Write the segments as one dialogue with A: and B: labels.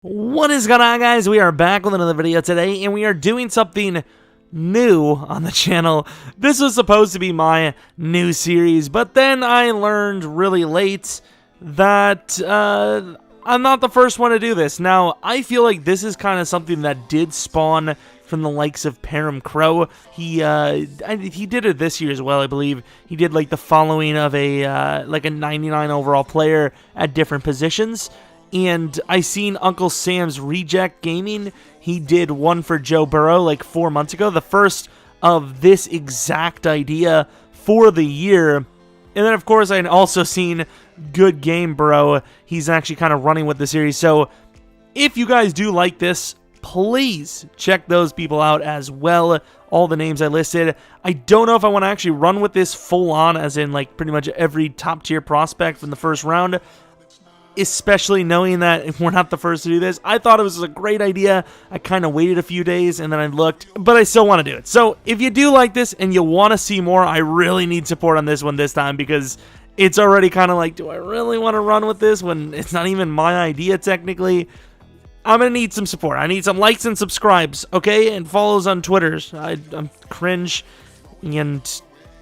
A: What is going on, guys? We are back with another video today, and we are doing something new on the channel. This was supposed to be my new series, but then I learned really late that I'm not the first one to do this. Now, I feel like this is kind of something that did spawn from the likes of Perramcrowe. He did it this year as well, I believe. He did like the following of a 99 overall player at different positions. And I seen Uncle Sam's Reject Gaming. He did one for Joe Burrow like 4 months ago. The first of this exact idea for the year. And then, of course, I had also seen GoodGameBro. He's actually kind of running with the series. So if you guys do like this, please check those people out as well. All the names I listed. I don't know if I want to actually run with this full on, as in like pretty much every top tier prospect from the first round. Especially knowing that if we're not the first to do this. I thought it was a great idea. I kind of waited a few days and then I looked, but I still want to do it. So if you do like this and you want to see more, I really need support on this one this time, because it's already kind of like, do I really want to run with this when it's not even my idea technically? I'm going to need some support. I need some likes and subscribes, okay? And follows on Twitters. I'm cringe and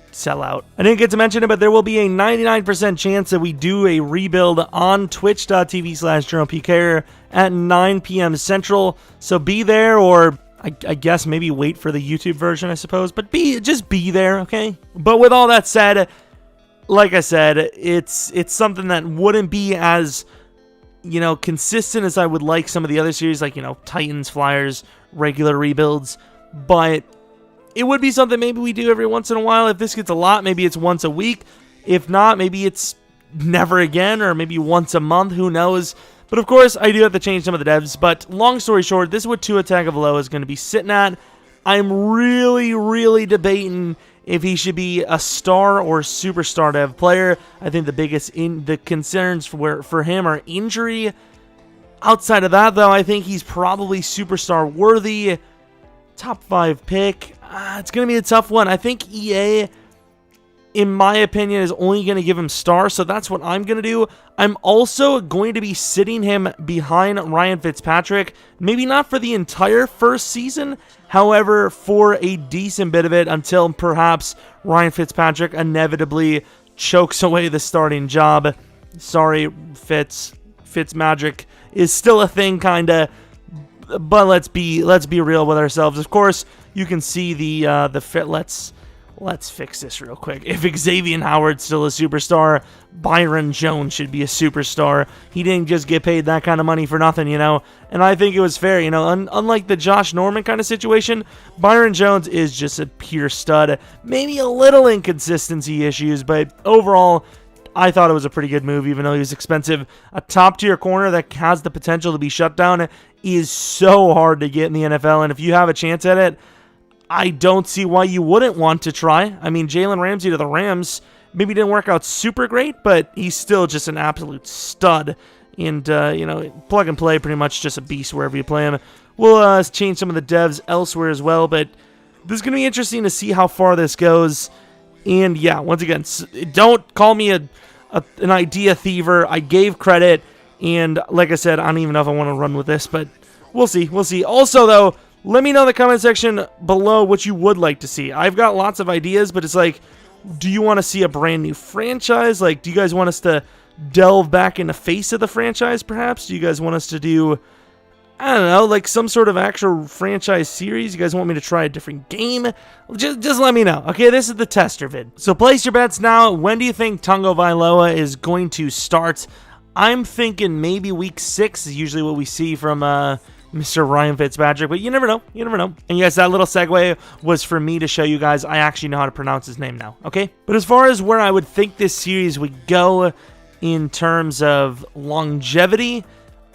A: sell out. I didn't get to mention it, but there will be a 99% chance that we do a rebuild on twitch.tv/Jeromepkr at 9 p.m. Central. So be there, or I guess maybe wait for the YouTube version, I suppose. But just be there, okay? But with all that said, like I said, it's something that wouldn't be as, consistent as I would like some of the other series, like, Titans, Flyers, regular rebuilds. But it would be something maybe we do every once in a while. If this gets a lot, maybe it's once a week. If not, maybe it's never again, or maybe once a month. Who knows? But of course, I do have to change some of the devs. But long story short, this is what Tua Tagovailoa is going to be sitting at. I'm really debating if he should be a star or superstar dev player. I think the biggest the concerns for him are injury. Outside of that, though, I think he's probably superstar worthy. Top 5 pick. It's going to be a tough one. I think EA, in my opinion, is only going to give him star, so that's what I'm going to do. I'm also going to be sitting him behind Ryan Fitzpatrick. Maybe not for the entire first season, however, for a decent bit of it, until perhaps Ryan Fitzpatrick inevitably chokes away the starting job. Sorry, Fitzmagic is still a thing, kind of. But let's be real with ourselves. Of course, you can see the fit. Let's fix this real quick. If Xavier Howard's still a superstar, Byron Jones should be a superstar. He didn't just get paid that kind of money for nothing, And I think it was fair, Unlike the Josh Norman kind of situation, Byron Jones is just a pure stud. Maybe a little inconsistency issues, but overall, I thought it was a pretty good move, even though he was expensive. A top-tier corner that has the potential to be shut down is so hard to get in the NFL, and if you have a chance at it, I don't see why you wouldn't want to try. I mean, Jalen Ramsey to the Rams maybe didn't work out super great, but he's still just an absolute stud. And, plug and play, pretty much just a beast wherever you play him. We'll change some of the devs elsewhere as well, but this is going to be interesting to see how far this goes. And, yeah, once again, don't call me an idea thiever. I gave credit, and like I said, I don't even know if I want to run with this, but we'll see. We'll see. Also, though, let me know in the comment section below what you would like to see. I've got lots of ideas, but it's like, do you want to see a brand new franchise? Like, do you guys want us to delve back in the face of the franchise, perhaps? Do you guys want us to do, I don't know, like some sort of actual franchise series? You guys want me to try a different game? Just let me know. Okay, this is the tester vid. So place your bets now. When do you think Tagovailoa is going to start? I'm thinking maybe week 6 is usually what we see from Mr. Ryan Fitzpatrick, but you never know. You never know. And yes, that little segue was for me to show you guys I actually know how to pronounce his name now, okay? But as far as where I would think this series would go in terms of longevity,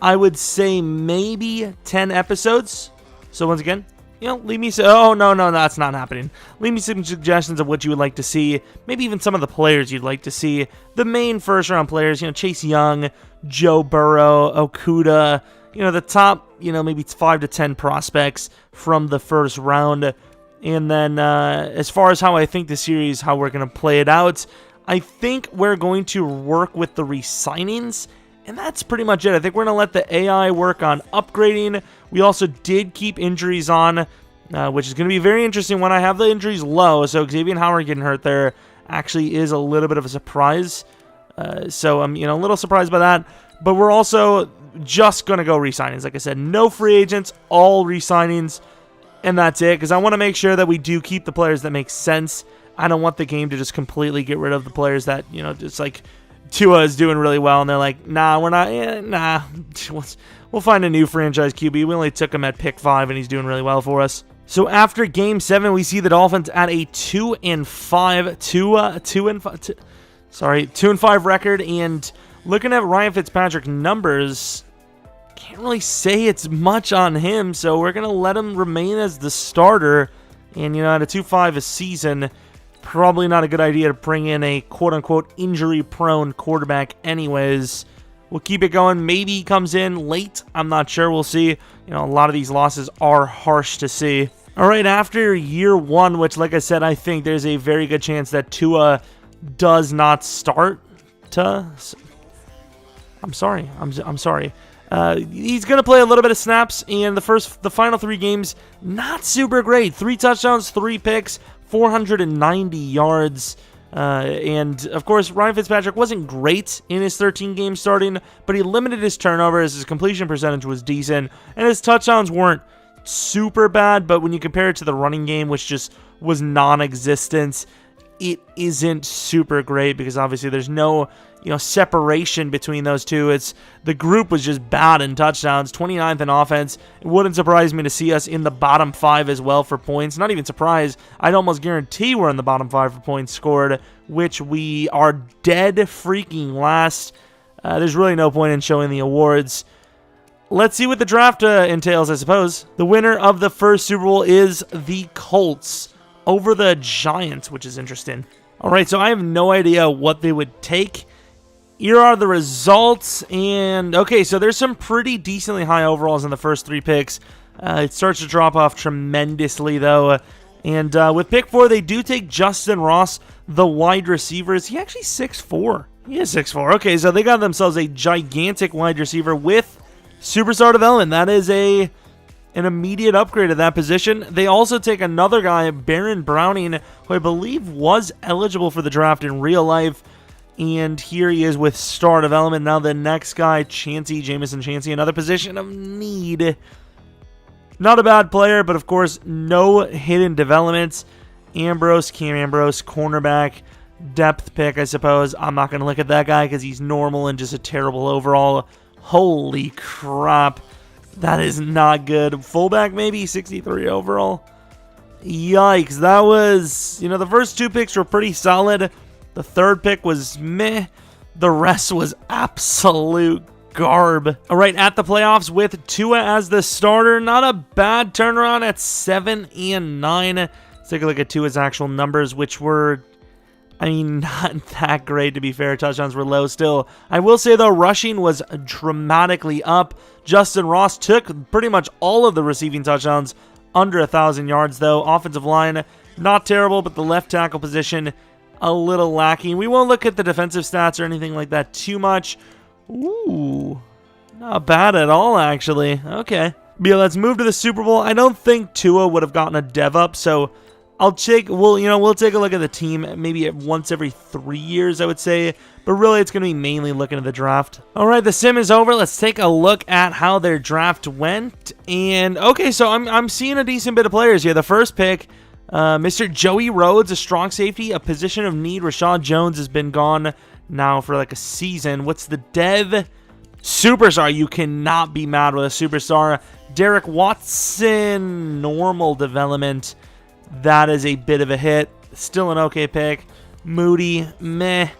A: I would say maybe 10 episodes. So once again, leave me some... Oh, no, that's not happening. Leave me some suggestions of what you would like to see. Maybe even some of the players you'd like to see. The main first-round players, Chase Young, Joe Burrow, Okuda, the top, maybe 5 to 10 prospects from the first round. And then as far as how I think the series, how we're going to play it out, I think we're going to work with the re-signings And that's pretty much it. I think we're going to let the AI work on upgrading. We also did keep injuries on, which is going to be very interesting when I have the injuries low. So Xavier Howard getting hurt there actually is a little bit of a surprise. So I'm a little surprised by that. But we're also just going to go re-signings. Like I said, no free agents, all re-signings. And that's it, because I want to make sure that we do keep the players that make sense. I don't want the game to just completely get rid of the players that, just like Tua is doing really well, and they're like, nah, we're not, nah, we'll find a new franchise QB. We only took him at pick 5, and he's doing really well for us. So after Game 7, we see the Dolphins at a 2-5 record, and looking at Ryan Fitzpatrick's numbers, can't really say it's much on him, so we're going to let him remain as the starter. And, at a 2-5 a season, probably not a good idea to bring in a quote-unquote injury-prone quarterback anyways. We'll keep it going. Maybe he comes in late. I'm not sure. We'll see. A lot of these losses are harsh to see. All right, after year 1, which, like I said, I think there's a very good chance that Tua does not start. I'm sorry. I'm sorry. He's going to play a little bit of snaps, and the final 3 games, not super great. 3 touchdowns, 3 picks, 490 yards. And, of course, Ryan Fitzpatrick wasn't great in his 13 games starting, but he limited his turnovers. His completion percentage was decent, and his touchdowns weren't super bad, but when you compare it to the running game, which just was non-existent, it isn't super great because obviously there's no separation between those two. The group was just bad in touchdowns, 29th in offense. It wouldn't surprise me to see us in the bottom 5 as well for points. Not even surprised. I'd almost guarantee we're in the bottom 5 for points scored, which we are dead freaking last. There's really no point in showing the awards. Let's see what the draft entails, I suppose. The winner of the first Super Bowl is the Colts over the Giants, which is interesting. All right, so I have no idea what they would take. Here are the results, and okay, so there's some pretty decently high overalls in the first 3 picks. It starts to drop off tremendously, though, and with pick 4, they do take Justin Ross, the wide receiver. Is he actually 6'4"? He is 6'4". Okay, so they got themselves a gigantic wide receiver with superstar development. That is an immediate upgrade at that position. They also take another guy, Baron Browning, who I believe was eligible for the draft in real life. And here he is with star development. Now the next guy, Jamison Chancey, another position of need. Not a bad player, but of course, no hidden developments. Cam Ambrose, cornerback, depth pick, I suppose. I'm not going to look at that guy because he's normal and just a terrible overall. Holy crap. That is not good. Fullback, maybe 63 overall. Yikes. That was, the first 2 picks were pretty solid. The 3rd pick was meh. The rest was absolute garb. All right, at the playoffs with Tua as the starter. Not a bad turnaround at 7-9. Let's take a look at Tua's actual numbers, which were, not that great, to be fair. Touchdowns were low still. I will say, though, rushing was dramatically up. Justin Ross took pretty much all of the receiving touchdowns, under 1,000 yards, though. Offensive line, not terrible, but the left tackle position, a little lacking. We won't look at the defensive stats or anything like that too much. Ooh, not bad at all, actually. Okay. But yeah, let's move to the Super Bowl. I don't think Tua would have gotten a dev up, so we'll take a look at the team maybe once every 3 years, I would say. But really, it's going to be mainly looking at the draft. All right, the sim is over. Let's take a look at how their draft went. And okay, so I'm seeing a decent bit of players here. The first pick, Mr. Joey Rhodes, a strong safety, a position of need. Rashad Jones has been gone now for like a season. What's the dev? Superstar. You cannot be mad with a superstar. Derek Watson, normal development. That is a bit of a hit. Still an okay pick. Moody, meh.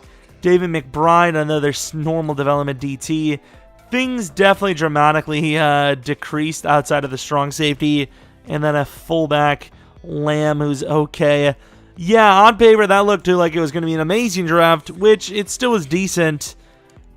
A: David McBride, another normal development DT. Things definitely dramatically decreased outside of the strong safety. And then a fullback, Lamb, who's okay. Yeah, on paper, that looked like it was going to be an amazing draft, which it still was decent.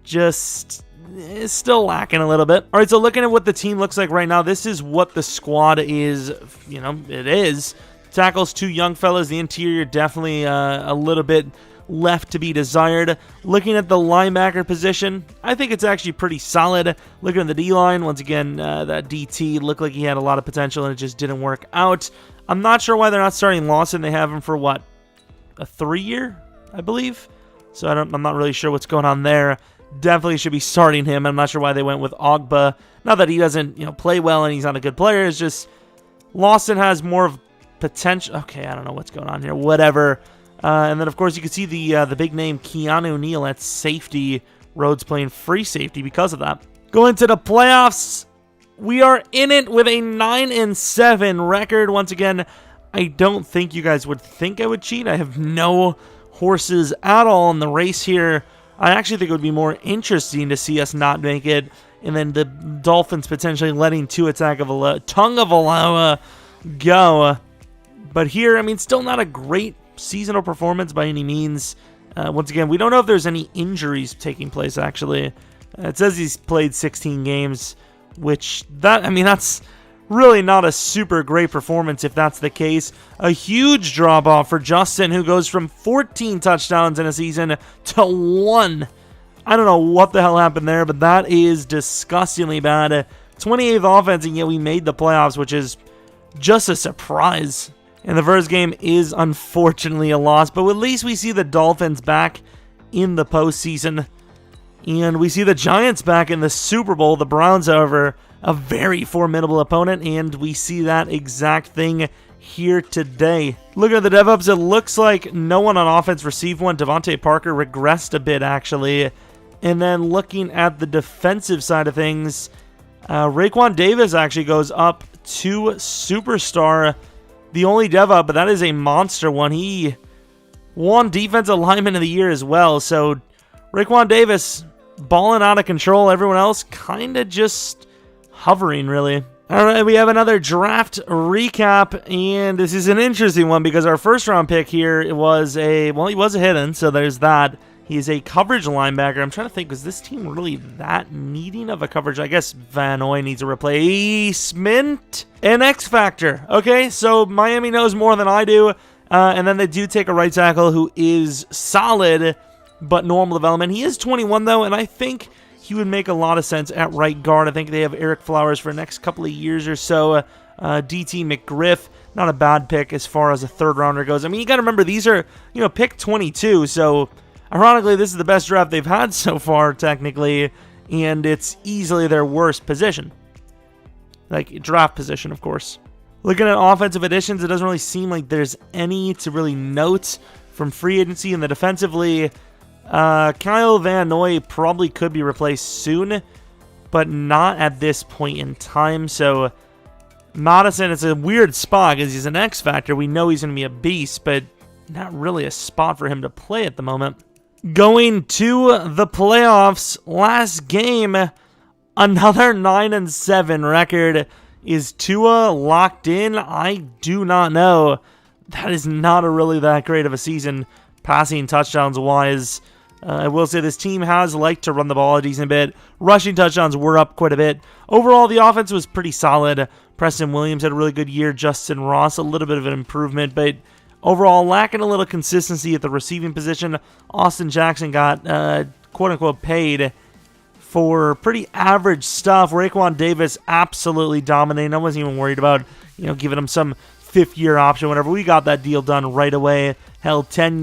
A: Just, it's still lacking a little bit. All right, so looking at what the team looks like right now, this is what the squad is. It is. Tackles 2 young fellas. The interior definitely a little bit left to be desired. Looking at the linebacker position, I think it's actually pretty solid. Looking at the D-line, once again, that DT looked like he had a lot of potential and it just didn't work out. I'm not sure why they're not starting Lawson. They have him for, what, a 3-year, I believe? So I'm not really sure what's going on there. Definitely should be starting him. I'm not sure why they went with Ogba. Not that he doesn't, play well and he's not a good player. It's just Lawson has more of potential. Okay, I don't know what's going on here. Whatever. And then, of course, you can see the big name Keanu Neal at safety. Rhodes playing free safety because of that. Going to the playoffs, we are in it with a 9-7 record. Once again, I don't think you guys would think I would cheat. I have no horses at all in the race here. I actually think it would be more interesting to see us not make it, and then the Dolphins potentially letting Tua Tagovailoa go. But here, I mean, still not a great seasonal performance by any means. Once again, we don't know if there's any injuries taking place, actually. It says he's played 16 games, which, that's really not a super great performance if that's the case. A huge drop-off for Justin, who goes from 14 touchdowns in a season to 1. I don't know what the hell happened there, but that is disgustingly bad. 28th offense, and yet we made the playoffs, which is just a surprise. And the first game is unfortunately a loss, but at least we see the Dolphins back in the postseason. And we see the Giants back in the Super Bowl. The Browns, however, a very formidable opponent, and we see that exact thing here today. Looking at the DevOps, it looks like no one on offense received one. Devontae Parker regressed a bit, actually. And then looking at the defensive side of things, Raekwon Davis actually goes up to Superstar, the only DevOps, but that is a monster one. He won Defensive Lineman of the Year as well, so Raekwon Davis balling out of control. Everyone else kind of just hovering, really. All right, we have another draft recap, and this is an interesting one because our first round pick here he was a hidden, so there's that. He's a coverage linebacker. I'm trying to think, was this team really that needing of a coverage? I guess Van Noy needs a replacement. An X Factor. Okay, so Miami knows more than I do, and then they do take a right tackle who is solid, but normal development. He is 21, though, and I think he would make a lot of sense at right guard. I think they have Eric Flowers for the next couple of years or so. DT McGriff, not a bad pick as far as a third-rounder goes. I mean, you got to remember, these are, pick 22, so ironically, this is the best draft they've had so far, technically, and it's easily their worst position. Like, draft position, of course. Looking at offensive additions, it doesn't really seem like there's any to really note from free agency. And the defensively, Kyle Van Noy probably could be replaced soon, but not at this point in time. So Madison, it's a weird spot because he's an X Factor. We know he's going to be a beast, but not really a spot for him to play at the moment. Going to the playoffs, last game, another 9-7 record. Is Tua locked in? I do not know. That is not really that great of a season, passing touchdowns wise. I will say this team has liked to run the ball a decent bit. Rushing touchdowns were up quite a bit. Overall, the offense was pretty solid. Preston Williams had a really good year. Justin Ross, a little bit of an improvement, but overall, lacking a little consistency at the receiving position. Austin Jackson got, quote-unquote, paid for pretty average stuff. Raekwon Davis absolutely dominating. I wasn't even worried about, giving him some fifth-year option, whatever. We got that deal done right away. Hell, 10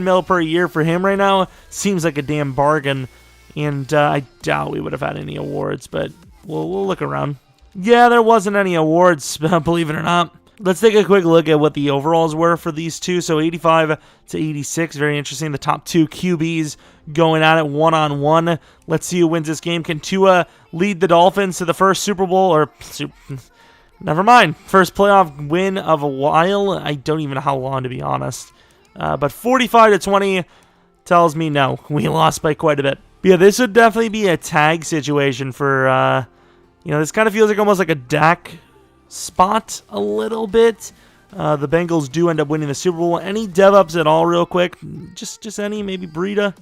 A: mil per year for him right now seems like a damn bargain. And I doubt we would have had any awards, but we'll look around. Yeah, there wasn't any awards, believe it or not. Let's take a quick look at what the overalls were for these two. So 85 to 86, very interesting. The top two QBs going at it one-on-one. Let's see who wins this game. Can Tua lead the Dolphins to the first Super Bowl? Never mind. First playoff win of a while. I don't even know how long, to be honest. But 45 to 20 tells me no. We lost by quite a bit. But yeah, this would definitely be a tag situation for, this kind of feels like almost like a Dak spot a little bit. The Bengals do end up winning the Super Bowl. Any dev-ups at all real quick? Just any? Maybe Breida?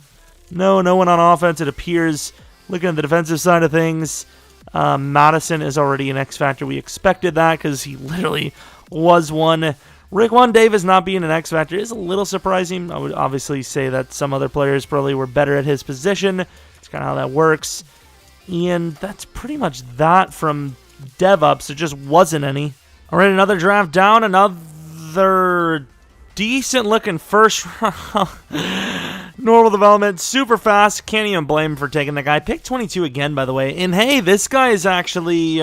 A: No one on offense, it appears. Looking at the defensive side of things, Madison is already an X Factor. We expected that because he literally was one. Raekwon Davis not being an X factor is a little surprising. I would obviously say that some other players probably were better at his position. It's kind of how that works. And that's pretty much that from DevUps. There just wasn't any. All right, another draft down. Another decent-looking first round. Normal development, super fast. Can't even blame him for taking the guy. Pick 22 again, by the way. And hey, this guy is actually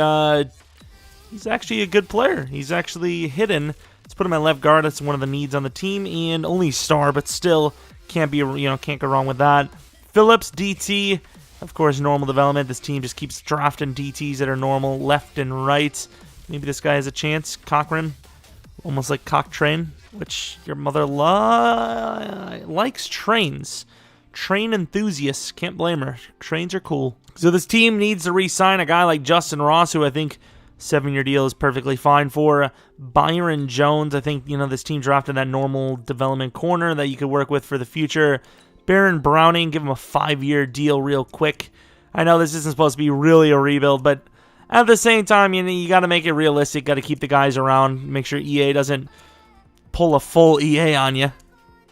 A: he's actually a good player. He's actually hidden. Let's put him at left guard. That's one of the needs on the team, and only star, but still can't go wrong with that. Phillips, DT, of course, normal development. This team just keeps drafting DTs that are normal left and right. Maybe this guy has a chance. Cochran, almost like Cocktrain, which your mother likes trains. Train enthusiasts, can't blame her. Trains are cool. So this team needs to re-sign a guy like Justin Ross, who I think 7-year deal is perfectly fine for. Byron Jones, I think, this team drafted that normal development corner that you could work with for the future. Baron Browning, give him a 5-year deal real quick. I know this isn't supposed to be really a rebuild, but at the same time, you got to make it realistic. Got to keep the guys around. Make sure EA doesn't pull a full EA on you.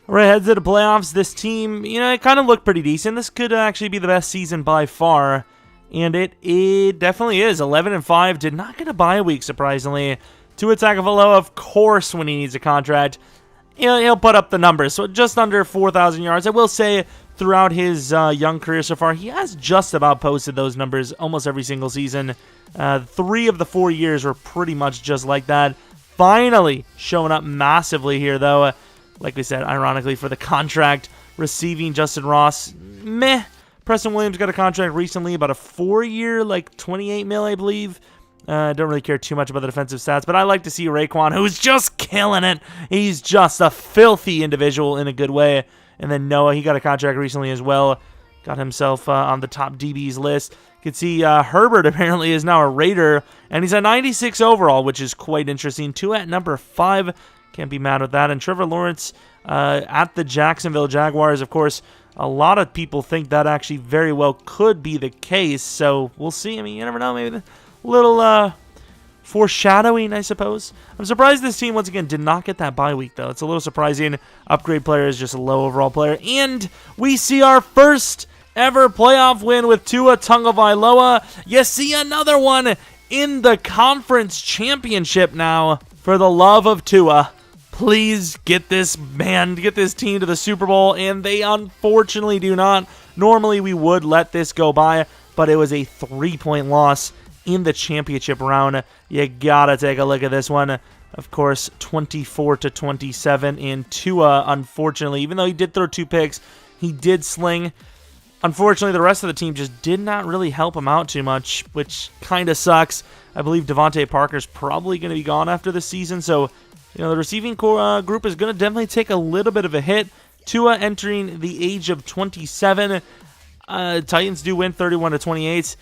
A: All right, heads to the playoffs. This team, it kind of looked pretty decent. This could actually be the best season by far. And it definitely is. 11-5. Did not get a bye week, surprisingly. Tua Tagovailoa, of course, when he needs a contract, he'll put up the numbers. So just under 4,000 yards. I will say, throughout his young career so far, he has just about posted those numbers almost every single season. 3 of the 4 years were pretty much just like that. Finally showing up massively here, though. Like we said, ironically, for the contract. Receiving Justin Ross, meh. Preston Williams got a contract recently, about a 4-year, like $28 million, I believe. Don't really care too much about the defensive stats, but I like to see Raekwon, who's just killing it. He's just a filthy individual in a good way. And then Noah, he got a contract recently as well. Got himself on the top DBs list. You can see Herbert apparently is now a Raider, and he's a 96 overall, which is quite interesting. 2 at number 5. Can't be mad with that. And Trevor Lawrence at the Jacksonville Jaguars, of course. A lot of people think that actually very well could be the case, so we'll see. I mean, you never know. Maybe a little foreshadowing, I suppose. I'm surprised this team, once again, did not get that bye week, though. It's a little surprising. Upgrade player is just a low overall player. And we see our first ever playoff win with Tua Tagovailoa. You see another one in the conference championship now. For the love of Tua, please get this team to the Super Bowl, and they unfortunately do not. Normally we would let this go by, but it was a 3-point loss in the championship round. You gotta take a look at this one. Of course, 24-27, and Tua, unfortunately, even though he did throw 2 picks, he did sling. Unfortunately, the rest of the team just did not really help him out too much, which kind of sucks. I believe Devontae Parker's probably going to be gone after this season, so the receiving group is going to definitely take a little bit of a hit. Tua entering the age of 27. Titans do win 31-28.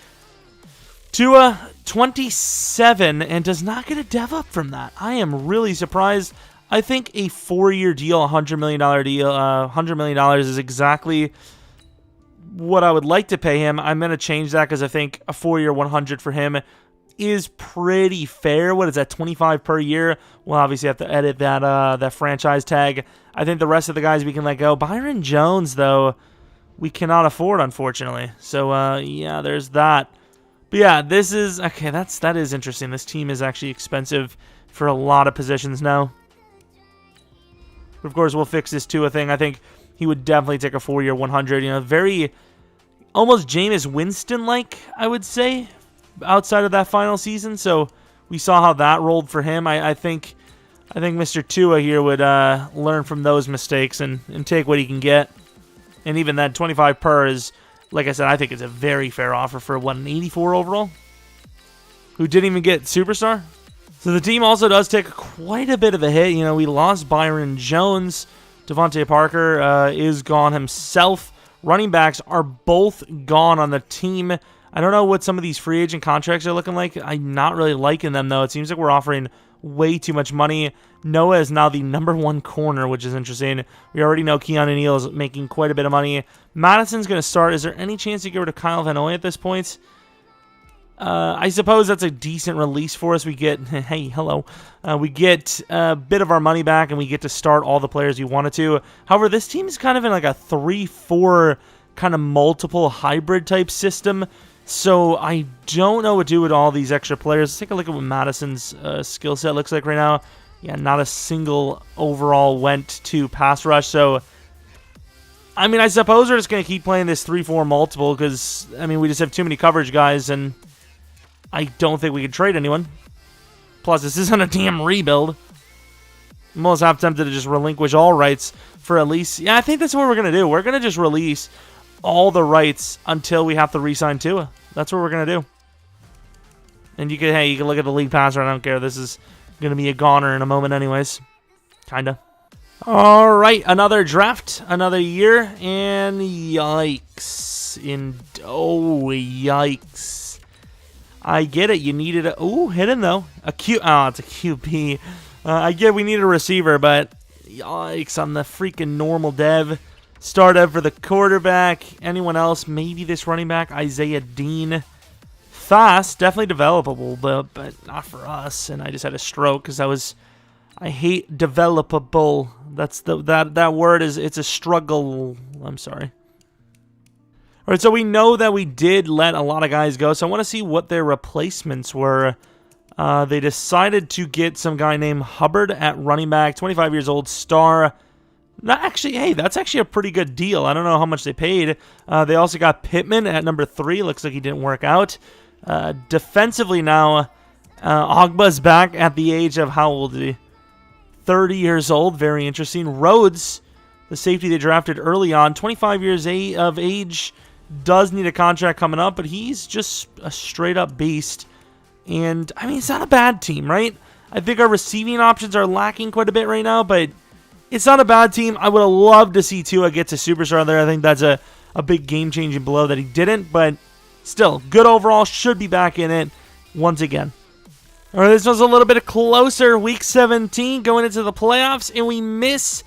A: Tua 27 and does not get a dev up from that. I am really surprised. I think a 4-year deal, $100 million deal, $100 million is exactly what I would like to pay him. I'm going to change that because I think a 4-year 100 for him is pretty fair. What is that, 25 per year? We'll obviously have to edit that franchise tag. I think the rest of the guys we can let go. Byron Jones, though, we cannot afford, unfortunately. So, yeah, there's that. But yeah, this is, okay, that is interesting. This team is actually expensive for a lot of positions now. But of course, we'll fix this Tua thing. I think he would definitely take a 4-year 100. Very, almost Jameis Winston-like, I would say, outside of that final season. So we saw how that rolled for him. I think Mr. Tua here would learn from those mistakes and take what he can get. And even that 25 per is, like I said, I think it's a very fair offer for an 84 overall, who didn't even get superstar. So the team also does take quite a bit of a hit. We lost Byron Jones. Devontae Parker is gone himself. Running backs are both gone on the team. I don't know what some of these free agent contracts are looking like. I'm not really liking them, though. It seems like we're offering way too much money. Noah is now the #1 corner, which is interesting. We already know Keanu Neal is making quite a bit of money. Madison's going to start. Is there any chance to get rid of Kyle Van Noy at this point? I suppose that's a decent release for us. We get, hey, hello. We get a bit of our money back, and we get to start all the players you wanted to. However, this team is kind of in like a 3-4 kind of multiple hybrid type system. So I don't know what to do with all these extra players. Let's take a look at what Madison's skill set looks like right now. Yeah, not a single overall went to pass rush. So, I mean, I suppose we're just going to keep playing this 3-4 multiple because, I mean, we just have too many coverage guys, and I don't think we can trade anyone. Plus, this isn't a damn rebuild. I'm almost half tempted to just relinquish all rights for at least... Yeah, I think that's what we're going to do. We're going to just release all the rights until we have to re-sign Tua. That's what we're going to do. And you can, hey, you can look at the league passer. I don't care. This is going to be a goner in a moment anyways. Kinda. All right, another draft, another year, and yikes. Yikes. I get it. You needed a... Ooh, hidden, though. It's a QB. I get we need a receiver, but yikes on the freaking normal dev. Start up for the quarterback. Anyone else? Maybe this running back, Isaiah Dean. Fast, definitely developable, but not for us. And I just had a stroke because I hate developable. That's that word is, it's a struggle. I'm sorry. All right, so we know that we did let a lot of guys go, so I want to see what their replacements were. They decided to get some guy named Hubbard at running back, 25 years old, star. Hey, that's actually a pretty good deal. I don't know how much they paid. They also got Pittman at number 3. Looks like he didn't work out. Defensively now, Ogba's back at the age of, how old is he? 30 years old. Very interesting. Rhodes, the safety they drafted early on, 25 years of age, does need a contract coming up, but he's just a straight-up beast. And, I mean, it's not a bad team, right? I think our receiving options are lacking quite a bit right now, but it's not a bad team. I would have loved to see Tua get to superstar there. I think that's a big game-changing blow that he didn't, but still, good overall. Should be back in it once again. All right, this was a little bit closer. Week 17 going into the playoffs, and we miss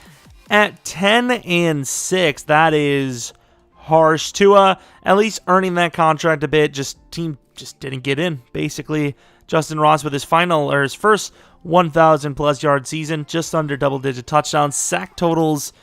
A: at 10-6. That is harsh. Tua at least earning that contract a bit. Team just didn't get in. Basically, Justin Ross with his first 1,000-plus yard season, just under double-digit touchdowns, sack totals.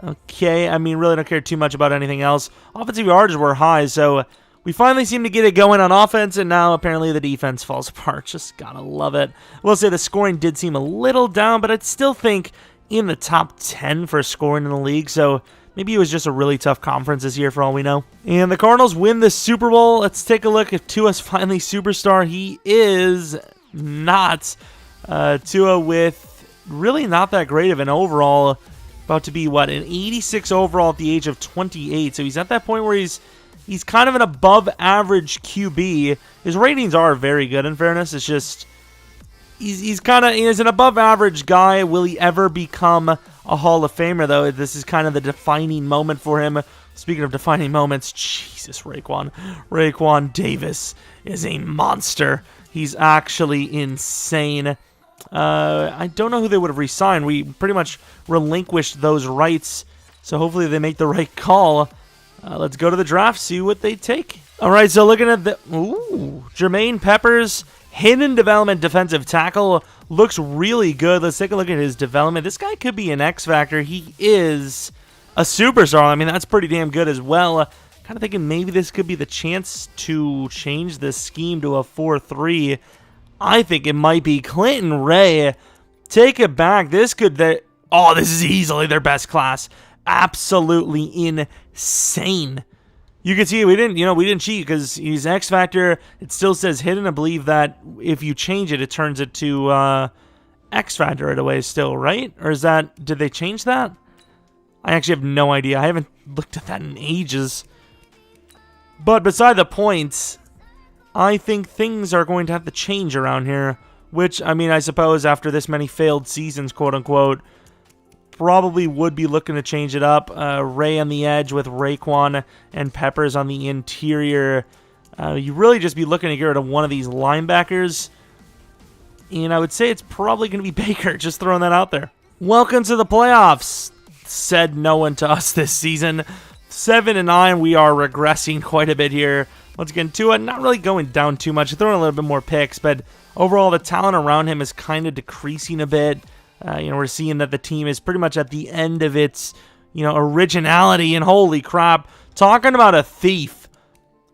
A: Okay, I mean, really don't care too much about anything else. Offensive yards were high, so we finally seem to get it going on offense, and now apparently the defense falls apart. Just gotta love it. We'll say the scoring did seem a little down, but I'd still think in the top 10 for scoring in the league, so maybe it was just a really tough conference this year for all we know. And the Cardinals win the Super Bowl. Let's take a look if Tua's finally superstar. He is not. Tua with really not that great of an overall. About to be, what, an 86 overall at the age of 28. So he's at that point where he's kind of an above-average QB. His ratings are very good, in fairness. It's just he's an above-average guy. Will he ever become a Hall of Famer, though? This is kind of the defining moment for him. Speaking of defining moments, Jesus, Raekwon Davis is a monster. He's actually insane. I don't know who they would have re-signed. We pretty much relinquished those rights, so hopefully they make the right call. Let's go to the draft, see what they take. All right, so looking at the... Ooh, Jermaine Peppers, hidden development defensive tackle, looks really good. Let's take a look at his development. This guy could be an X-Factor. He is a superstar. I mean, that's pretty damn good as well. Kind of thinking maybe this could be the chance to change the scheme to a 4-3. I think it might be Clinton Ray. Take it back. This is easily their best class. Absolutely insane. You can see we didn't cheat because he's X Factor. It still says hidden. I believe that if you change it, it turns it to X Factor right away still, right? Or did they change that? I actually have no idea. I haven't looked at that in ages. But beside the point, I think things are going to have to change around here. Which, I mean, I suppose after this many failed seasons, quote-unquote, probably would be looking to change it up. Ray on the edge with Raekwon and Peppers on the interior. You really just be looking to get rid of one of these linebackers. And I would say it's probably going to be Baker, just throwing that out there. Welcome to the playoffs. Said no one to us this season. 7-9, we are regressing quite a bit here. Once again, Tua not really going down too much, throwing a little bit more picks, but overall the talent around him is kind of decreasing a bit. We're seeing that the team is pretty much at the end of its, originality, and holy crap, talking about a thief.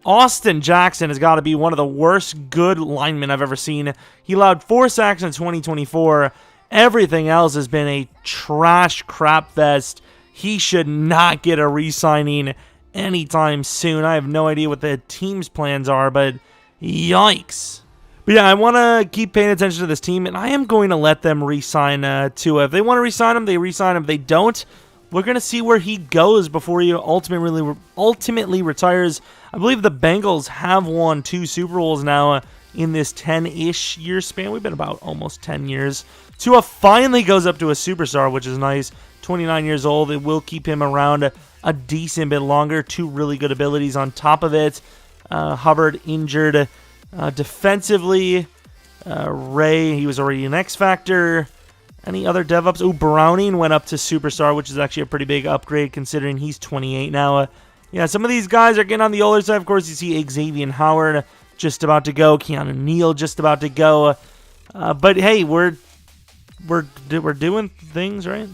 A: Austin Jackson has got to be one of the worst good linemen I've ever seen. He allowed 4 sacks in 2024. Everything else has been a trash crap fest. He should not get a re-signing anytime soon. I have no idea what the team's plans are, but yikes. But yeah, I want to keep paying attention to this team, and I am going to let them re-sign Tua. If they want to re-sign him, they re-sign him. If they don't, we're going to see where he goes before he ultimately retires. I believe the Bengals have won 2 Super Bowls now in this 10-ish year span. We've been about almost 10 years. Tua finally goes up to a superstar, which is nice. 29 years old. It will keep him around a decent bit longer. 2 really good abilities on top of it. Hubbard injured. Defensively, Ray, he was already an X Factor. Any other DevOps? Oh, Browning went up to Superstar, which is actually a pretty big upgrade considering he's 28 now. Yeah, some of these guys are getting on the older side. Of course, you see Xavier Howard just about to go. Keanu Neal just about to go. But hey, we're doing things, right?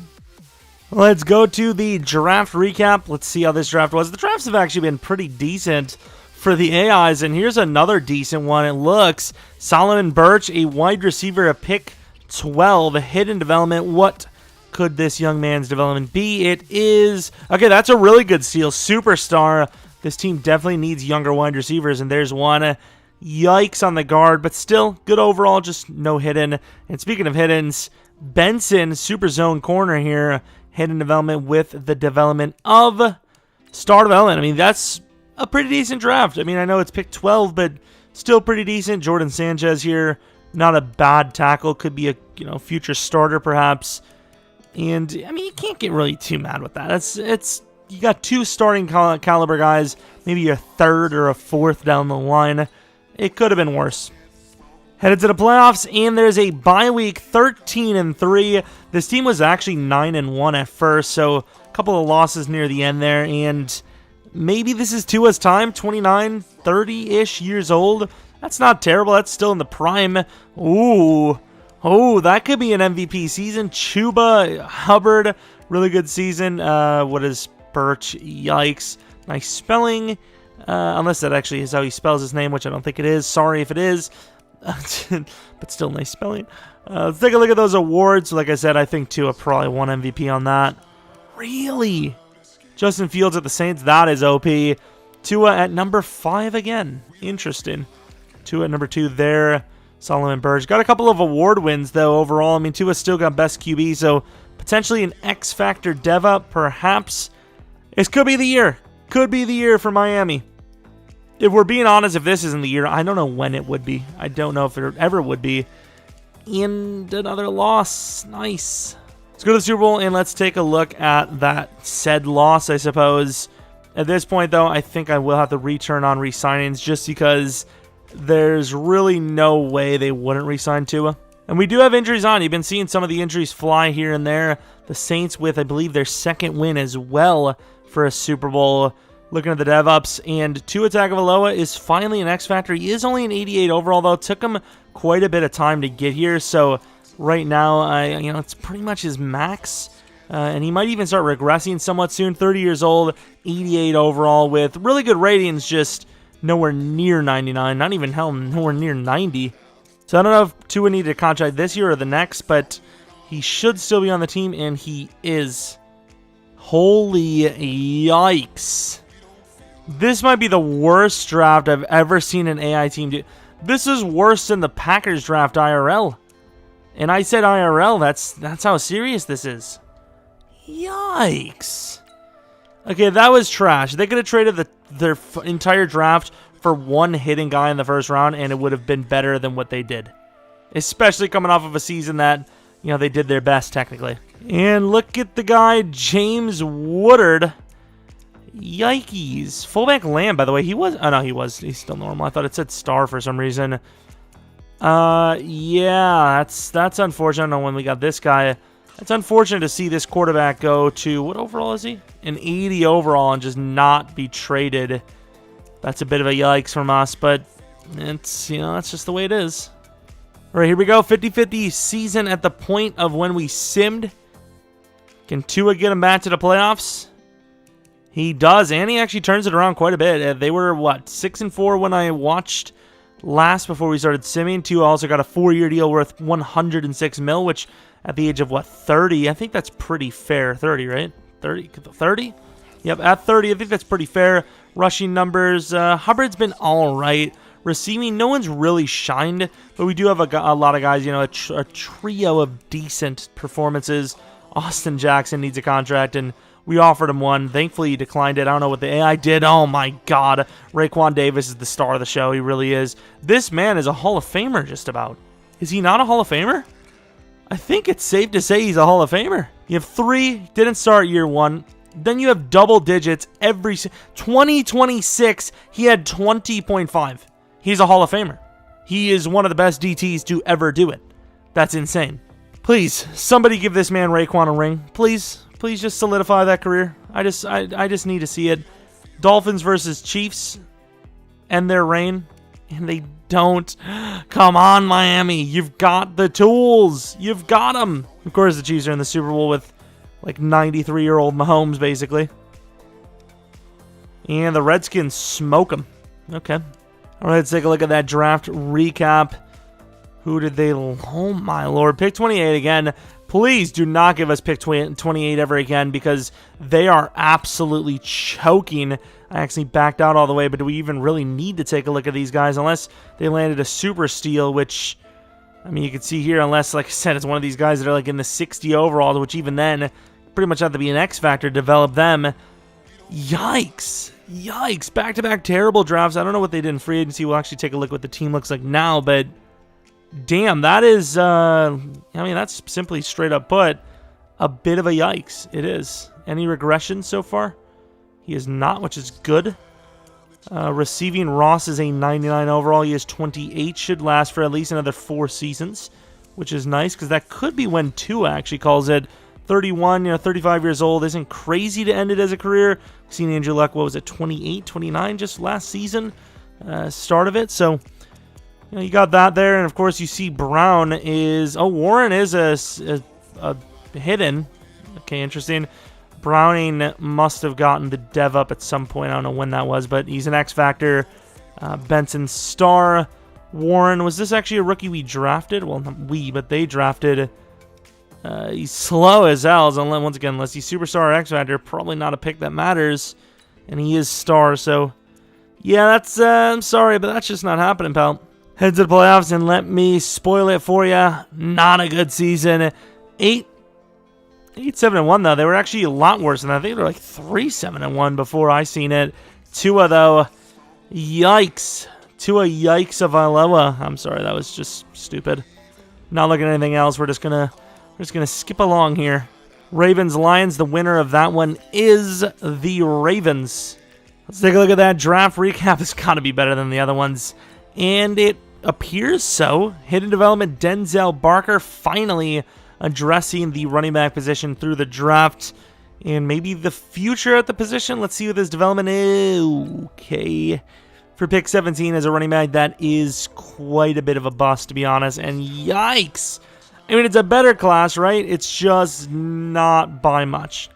A: Let's go to the draft recap. Let's see how this draft was. The drafts have actually been pretty decent for the AIs, and here's another decent one. It looks Solomon Birch, a wide receiver, a pick 12, hidden development. What could this young man's development be? It is, okay, that's a really good steal. Superstar. This team definitely needs younger wide receivers, and there's one. Yikes on the guard, but still good overall, just no hidden. And speaking of hiddens, Benson, super zone corner here, hidden development with the development of star development. I mean, that's a pretty decent draft. I mean, I know it's pick 12, but still pretty decent. Jordan Sanchez here, not a bad tackle. Could be a future starter perhaps. And I mean, you can't get really too mad with that. It's you got 2 starting caliber guys, maybe a 3rd or a 4th down the line. It could have been worse. Headed to the playoffs, and there's a bye week, 13-3. This team was actually 9-1 at first, so a couple of losses near the end there, and maybe this is Tua's time, 29, 30-ish years old. That's not terrible. That's still in the prime. Ooh. Oh, that could be an MVP season. Chuba Hubbard, really good season. What is Birch? Yikes. Nice spelling. Unless that actually is how he spells his name, which I don't think it is. Sorry if it is. But still nice spelling. Let's take a look at those awards. Like I said, I think Tua probably won MVP on that. Really? Justin Fields at the Saints, that is OP. Tua at number 5 again. Interesting. Tua at number 2 there. Solomon Birch. Got a couple of award wins, though, overall. I mean, Tua still got best QB, so potentially an X Factor dev up, perhaps. This could be the year. Could be the year for Miami. If we're being honest, if this isn't the year, I don't know when it would be. I don't know if it ever would be. And another loss. Nice. Let's go to the Super Bowl, and let's take a look at that said loss, I suppose. At this point, though, I think I will have to return on re-signings just because there's really no way they wouldn't re-sign Tua. And we do have injuries on. You've been seeing some of the injuries fly here and there. The Saints with, I believe, their 2nd win as well for a Super Bowl. Looking at the dev-ups, and Tua Tagovailoa is finally an X Factor. He is only an 88 overall, though. It took him quite a bit of time to get here, so right now, it's pretty much his max. And he might even start regressing somewhat soon. 30 years old, 88 overall with really good ratings, just nowhere near 99. Not even, hell, nowhere near 90. So I don't know if Tua needed a contract this year or the next, but he should still be on the team, and he is. Holy yikes. This might be the worst draft I've ever seen an AI team do. This is worse than the Packers draft IRL. And I said IRL, that's how serious this is. Yikes. Okay, that was trash. They could have traded their entire draft for one hidden guy in the first round, and it would have been better than what they did. Especially coming off of a season that, they did their best technically. And look at the guy, James Woodard. Yikes. Fullback Lamb, by the way, he was... Oh, no, he's still normal. I thought it said star for some reason. Yeah, that's unfortunate. I don't know when we got this guy. It's unfortunate to see this quarterback go to... What overall is he? An 80 overall and just not be traded. That's a bit of a yikes from us, but it's, that's just the way it is. All right, here we go. 50-50 season at the point of when we simmed. Can Tua get him back to the playoffs? He does, and he actually turns it around quite a bit. They were, 6-4 when I watched last before we started simming. Tua also got a 4-year deal worth $106 million, which at the age of, 30? I think that's pretty fair. 30, right? 30? Yep, at 30, I think that's pretty fair. Rushing numbers, Hubbard's been all right. Receiving, no one's really shined, but we do have a lot of guys, a trio of decent performances. Austin Jackson needs a contract, and we offered him one. Thankfully, he declined it. I don't know what the AI did. Oh, my God. Raekwon Davis is the star of the show. He really is. This man is a Hall of Famer, just about. Is he not a Hall of Famer? I think it's safe to say he's a Hall of Famer. You have 3, didn't start year 1. Then you have double digits every 2026. He had 20.5. He's a Hall of Famer. He is one of the best DTs to ever do it. That's insane. Please, somebody give this man Raekwon a ring. Please just solidify that career. I just need to see it. Dolphins versus Chiefs end their reign, and they don't. Come on, Miami. You've got the tools. You've got them. Of course, the Chiefs are in the Super Bowl with 93-year-old Mahomes, basically. And the Redskins smoke them. Okay. All right, let's take a look at that draft recap. Who did they... Oh, my Lord. Pick 28 again. Please do not give us pick 28 ever again, because they are absolutely choking. I actually backed out all the way, but do we even really need to take a look at these guys? Unless they landed a super steal, which... you can see here, unless, like I said, it's one of these guys that are in the 60 overalls, which even then, pretty much have to be an X factor to develop them. Yikes. Yikes. Back-to-back terrible drafts. I don't know what they did in free agency. We'll actually take a look at what the team looks like now, but damn, that is, that's simply straight up put a bit of a yikes. It is. Any regression so far? He is not, which is good. Receiving, Ross is a 99 overall. He is 28. Should last for at least another 4 seasons, which is nice, because that could be when Tua actually calls it. 31, 35 years old. Isn't crazy to end it as a career. Seen Andrew Luck, 28, 29 just last season, start of it. So, you got that there. And, of course, you see Brown is... Oh, Warren is a hidden. Okay, interesting. Browning must have gotten the dev up at some point. I don't know when that was, but he's an X Factor. Benson Star. Warren, was this actually a rookie we drafted? Well, not we, but they drafted. He's slow as hell. Once again, unless he's Superstar or X Factor, probably not a pick that matters. And he is Star, so... Yeah, that's... I'm sorry, but that's just not happening, pal. Head to the playoffs, and let me spoil it for you. Not a good season. 8-7-1, though. They were actually a lot worse than that. I think they were 3-7-1 before I seen it. Tua, though, yikes. Tua Tagovailoa. I'm sorry, that was just stupid. Not looking at anything else. We're just gonna skip along here. Ravens Lions. The winner of that one is the Ravens. Let's take a look at that draft recap. It's got to be better than the other ones, and it appears so. Hidden development Denzel Barker finally addressing the running back position through the draft, and maybe the future at the position. Let's see what this development is. Okay. For pick 17 as a running back, that is quite a bit of a bust, to be honest, and yikes. It's a better class, right? It's just not by much.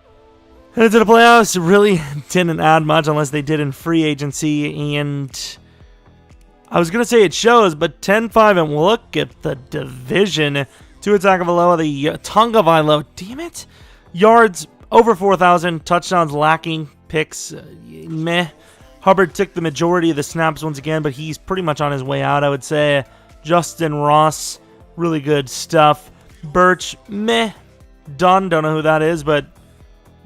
A: Headed to the playoffs, really didn't add much unless they did in free agency, and I was going to say it shows, but 10-5, and look at the division. Tua Tagovailoa, the Tagovailoa, damn it. Yards over 4,000, touchdowns lacking, picks, meh. Hubbard took the majority of the snaps once again, but he's pretty much on his way out, I would say. Justin Ross, really good stuff. Birch, meh. Dunn, don't know who that is, but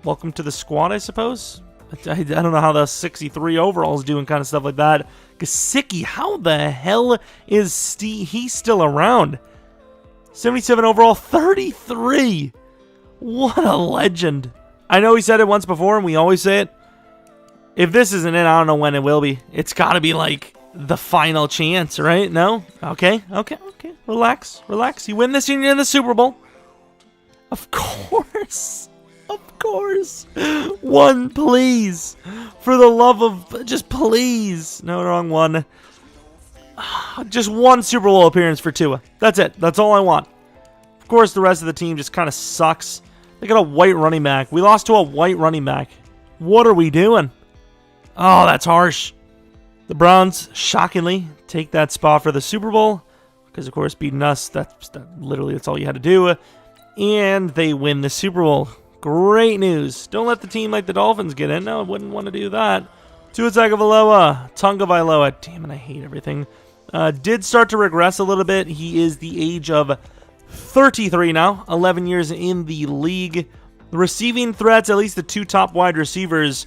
A: welcome to the squad, I suppose. I don't know how the 63 overall is doing, kind of stuff like that. Gesicki, how the hell is he still around? 77 overall, 33. What a legend. I know we said it once before, and we always say it. If this isn't it, I don't know when it will be. It's got to be the final chance, right? No? Okay. Relax. You win this and you're in the Super Bowl. Of course. course. One, please. For the love of... Just please. No, wrong one. Just one Super Bowl appearance for Tua. That's it. That's all I want. Of course, the rest of the team just kind of sucks. They got a white running back. We lost to a white running back. What are we doing? Oh, that's harsh. The Browns, shockingly, take that spot for the Super Bowl. Because, of course, beating us, literally that's all you had to do. And they win the Super Bowl. Great news. Don't let the team like the Dolphins get in. No, I wouldn't want to do that. Tua Tagovailoa. Damn it, I hate everything. Did start to regress a little bit. He is the age of 33 now. 11 years in the league. The receiving threats, at least the two top wide receivers,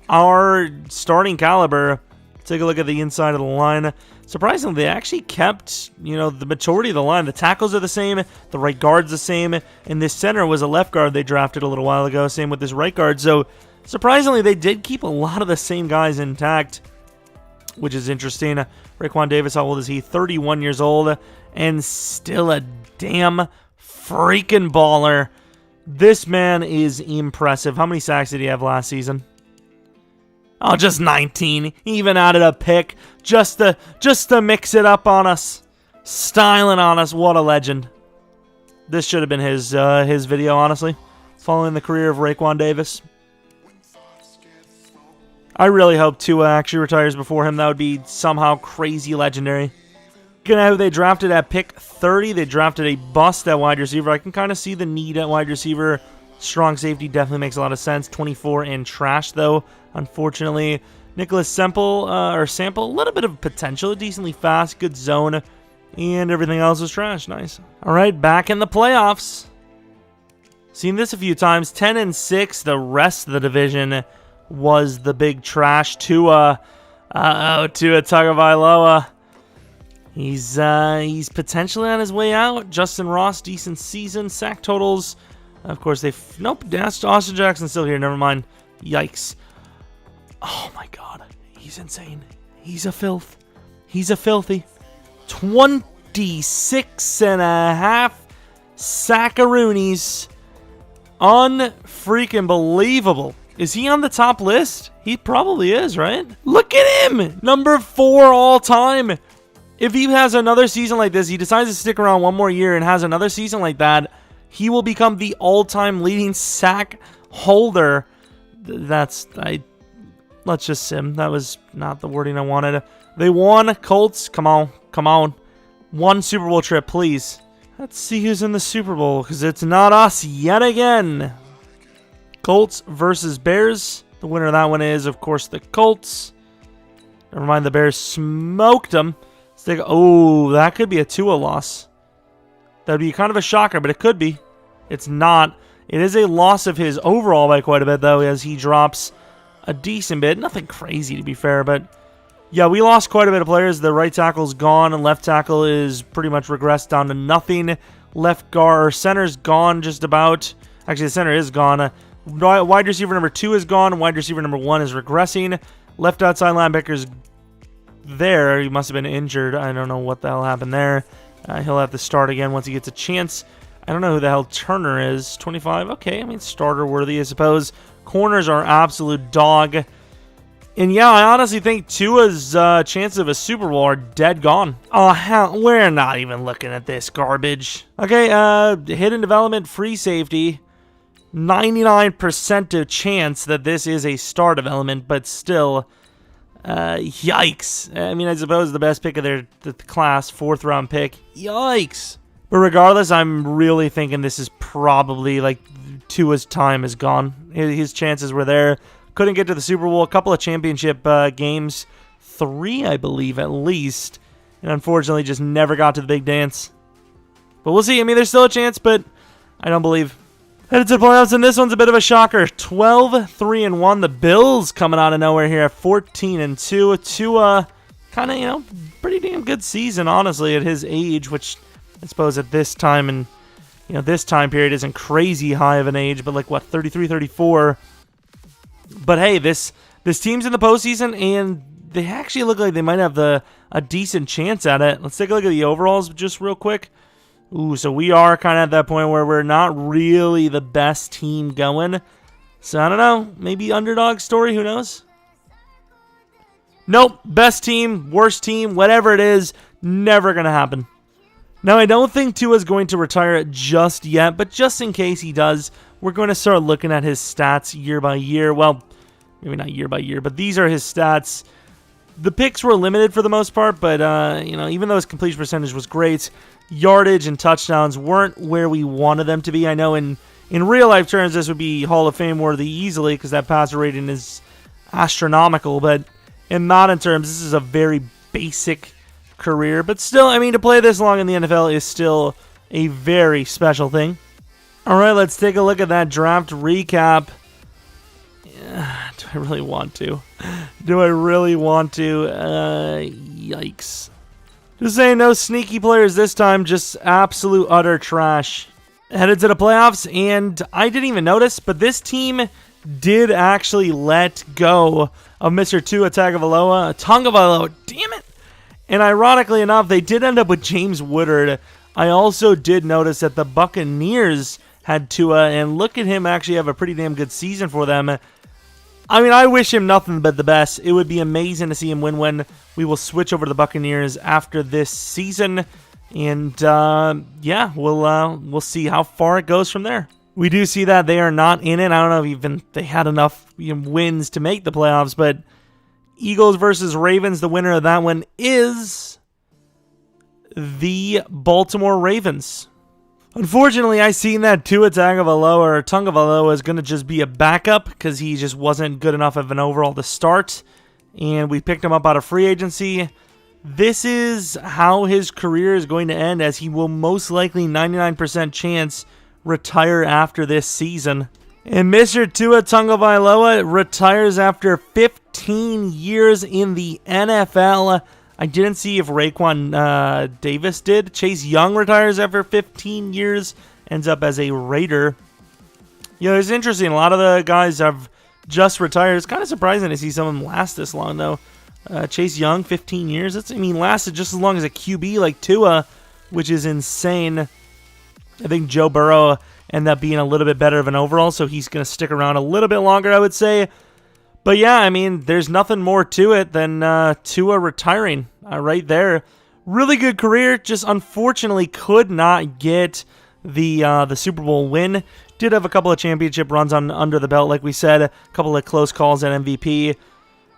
A: are starting caliber. Take a look at the inside of the line. Surprisingly, they actually kept, the majority of the line. The tackles are the same, the right guard's the same, and this center was a left guard they drafted a little while ago. Same with this right guard. So, surprisingly, they did keep a lot of the same guys intact, which is interesting. Raekwon Davis, how old is he? 31 years old, and still a damn freaking baller. This man is impressive. How many sacks did he have last season? Oh, just 19. He even added a pick just to mix it up on us. Styling on us. What a legend. This should have been his video, honestly. Following the career of Raekwon Davis. I really hope Tua actually retires before him. That would be somehow crazy legendary. Looking at who they drafted at pick 30, they drafted a bust at wide receiver. I can kind of see the need at wide receiver. Strong safety definitely makes a lot of sense. 24 and trash, though, unfortunately. Nicholas Sample, a little bit of potential. Decently fast, good zone. And everything else was trash. Nice. All right, back in the playoffs. Seen this a few times. 10-6. The rest of the division was the big trash. Tua Tagovailoa. He's potentially on his way out. Justin Ross, decent season. Sack totals. Of course, nope, Austin Jackson's still here. Never mind. Yikes. Oh, my God. He's insane. He's a filthy. 26 and a half sackaroonies. Unfreaking believable. Is he on the top list? He probably is, right? Look at him. Number 4 all time. If he has another season like this, he decides to stick around one more year and has another season like that, he will become the all-time leading sack holder. Let's just sim. That was not the wording I wanted. They won. Colts, come on. One Super Bowl trip, please. Let's see who's in the Super Bowl, because it's not us yet again. Colts versus Bears. The winner of that one is, of course, the Colts. Never mind, the Bears smoked them. Oh, that could be a Tua loss. That would be kind of a shocker, but it could be. It's not. It is a loss of his overall by quite a bit, though, as he drops a decent bit. Nothing crazy, to be fair, but yeah, we lost quite a bit of players. The right tackle's gone, and left tackle is pretty much regressed down to nothing. Left guard, or center's gone just about. Actually, the center is gone. Wide receiver number 2 is gone. Wide receiver number 1 is regressing. Left outside linebacker's there. He must have been injured. I don't know what the hell happened there. He'll have to start again once he gets a chance. I don't know who the hell Turner is. 25. Okay, I mean, starter worthy, I suppose. Corners are absolute dog. And yeah, I honestly think Tua's chances of a Super Bowl are dead gone. Oh, hell, we're not even looking at this garbage. Okay, hidden development, free safety. 99% of chance that this is a star development, but still, yikes. I mean, I suppose the best pick of the class, 4th round pick. Yikes. But regardless, I'm really thinking this is probably, like, Tua's time is gone. His chances were there. Couldn't get to the Super Bowl. A couple of championship games. 3, I believe, at least. And unfortunately, just never got to the big dance. But we'll see. I mean, there's still a chance, but I don't believe. Headed to the playoffs, and this one's a bit of a shocker. 12-3-1. The Bills coming out of nowhere here at 14-2. Tua, kind of, pretty damn good season, honestly, at his age, which I suppose at this time and, this time period isn't crazy high of an age, but like, what, 33, 34. But hey, this team's in the postseason, and they actually look like they might have a decent chance at it. Let's take a look at the overalls just real quick. Ooh, so we are kind of at that point where we're not really the best team going. So I don't know. Maybe underdog story. Who knows? Nope. Best team, worst team, whatever it is, never going to happen. Now, I don't think Tua's going to retire just yet, but just in case he does, we're going to start looking at his stats year by year. Well, maybe not year by year, but these are his stats. The picks were limited for the most part, but even though his completion percentage was great, yardage and touchdowns weren't where we wanted them to be. I know in real life terms, this would be Hall of Fame worthy easily because that passer rating is astronomical, but in Madden terms, this is a very basic career. But still, I mean, to play this long in the NFL is still a very special thing. All right, let's take a look at that draft recap. Do I really want to? Do I really want to? Yikes. Just saying, no sneaky players this time, just absolute utter trash. Headed to the playoffs, and I didn't even notice, but this team did actually let go of Mr. Tua Tagovailoa. Damn it! And ironically enough, they did end up with James Woodard. I also did notice that the Buccaneers had Tua, and look at him actually have a pretty damn good season for them. I mean, I wish him nothing but the best. It would be amazing to see him win when we will switch over to the Buccaneers after this season. And, yeah, we'll see how far it goes from there. We do see that they are not in it. I don't know if even they had enough wins to make the playoffs, but Eagles versus Ravens, the winner of that one is the Baltimore Ravens. Unfortunately, I seen that Tua Tagovailoa is going to just be a backup because he just wasn't good enough of an overall to start, and we picked him up out of free agency. This is how his career is going to end, as he will most likely 99% chance retire after this season. And Mr. Tua Tagovailoa retires after 15 years in the NFL. I didn't see if Raekwon Davis did. Chase Young retires after 15 years, ends up as a Raider. It's interesting. A lot of the guys have just retired. It's kind of surprising to see some of them last this long, though. Chase Young, 15 years. Lasted just as long as a QB like Tua, which is insane. I think Joe Burrow ended up being a little bit better of an overall, so he's going to stick around a little bit longer, I would say. But yeah, I mean, there's nothing more to it than Tua retiring right there. Really good career, just unfortunately could not get the Super Bowl win. Did have a couple of championship runs under the belt, like we said, a couple of close calls at MVP.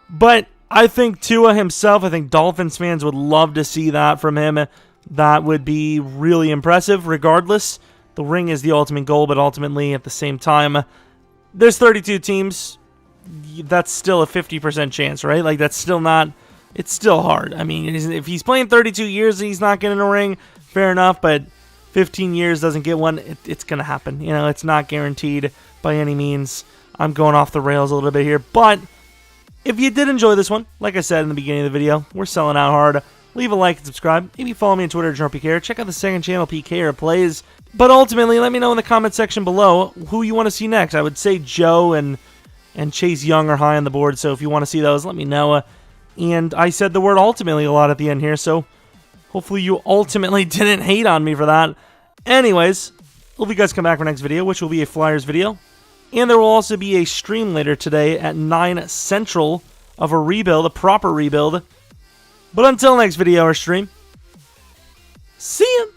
A: But I think Tua himself, I think Dolphins fans would love to see that from him. That would be really impressive. Regardless, the ring is the ultimate goal, but ultimately at the same time, there's 32 teams. That's still a 50% chance, right? Like, that's still not, it's still hard. I mean, if he's playing 32 years and he's not getting a ring, fair enough, but 15 years doesn't get one, it's going to happen. It's not guaranteed by any means. I'm going off the rails a little bit here, but if you did enjoy this one, like I said in the beginning of the video, we're selling out hard. Leave a like and subscribe. Maybe follow me on Twitter, Jeromepkr. Check out the second channel, PK Plays. But ultimately, let me know in the comment section below who you want to see next. I would say Joe and Chase Young are high on the board, so if you want to see those, let me know. And I said the word ultimately a lot at the end here, so hopefully you ultimately didn't hate on me for that. Anyways, hope you guys come back for next video, which will be a Flyers video. And there will also be a stream later today at 9 Central of a rebuild, a proper rebuild. But until next video or stream, see ya!